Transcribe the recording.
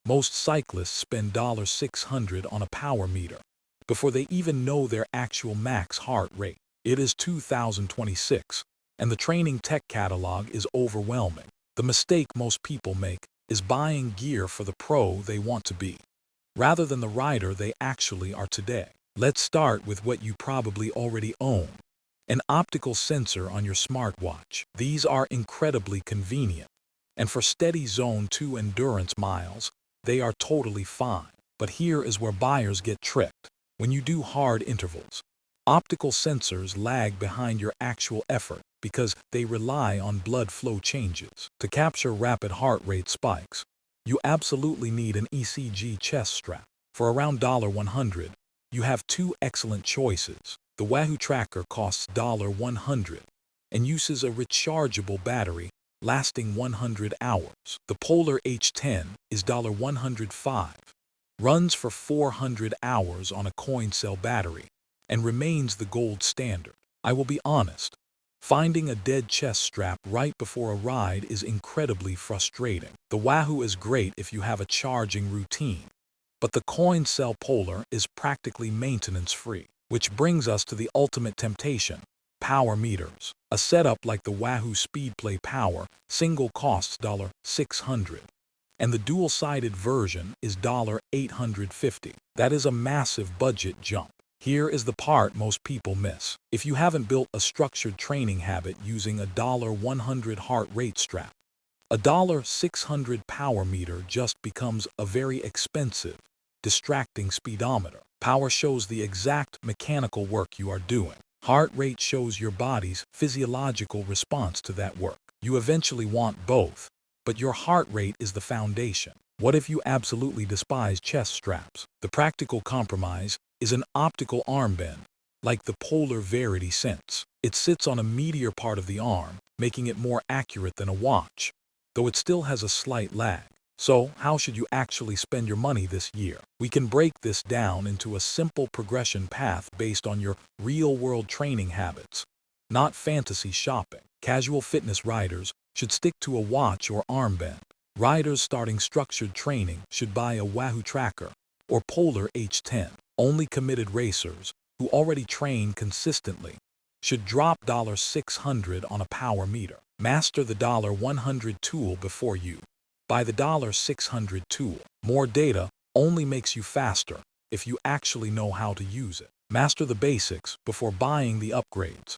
Most cyclists spend $600 on a power meter before they even know their actual max heart rate. It is 2026, and the training tech catalog is overwhelming. The mistake most people make is buying gear for the pro they want to be, rather than the rider they actually are today. Let's start with what you probably already own: an optical sensor on your smartwatch. These are incredibly convenient, and for steady Zone 2 endurance miles, they are totally fine. But here is where buyers get tricked. When you do hard intervals, optical sensors lag behind your actual effort because they rely on blood flow changes. To capture rapid heart rate spikes, you absolutely need an ECG chest strap. For around $100, you have two excellent choices. The Wahoo TRACKR costs $100 and uses a rechargeable battery lasting 100 hours. The Polar H10 is $105, runs for 400 hours on a coin cell battery, and remains the gold standard. I will be honest, finding a dead chest strap right before a ride is incredibly frustrating. The Wahoo is great if you have a charging routine, but the coin cell Polar is practically maintenance-free. Which brings us to the ultimate temptation: power meters. A setup like the Wahoo SpeedPlay Power single costs $600, and the dual-sided version is $850. That is a massive budget jump. Here is the part most people miss. If you haven't built a structured training habit using a $100 heart rate strap, a $600 power meter just becomes a very expensive, distracting speedometer. Power shows the exact mechanical work you are doing. Heart rate shows your body's physiological response to that work. You eventually want both, but your heart rate is the foundation. What if you absolutely despise chest straps? The practical compromise is an optical armband, like the Polar Verity Sense. It sits on a meatier part of the arm, making it more accurate than a watch, though it still has a slight lag. So, how should you actually spend your money this year? We can break this down into a simple progression path based on your real-world training habits, not fantasy shopping. Casual fitness riders should stick to a watch or armband. Riders starting structured training should buy a Wahoo TRACKR or Polar H10. Only committed racers who already train consistently should drop $600 on a power meter. Master the $100 tool before you buy the $600 tool. More data only makes you faster if you actually know how to use it. Master the basics before buying the upgrades.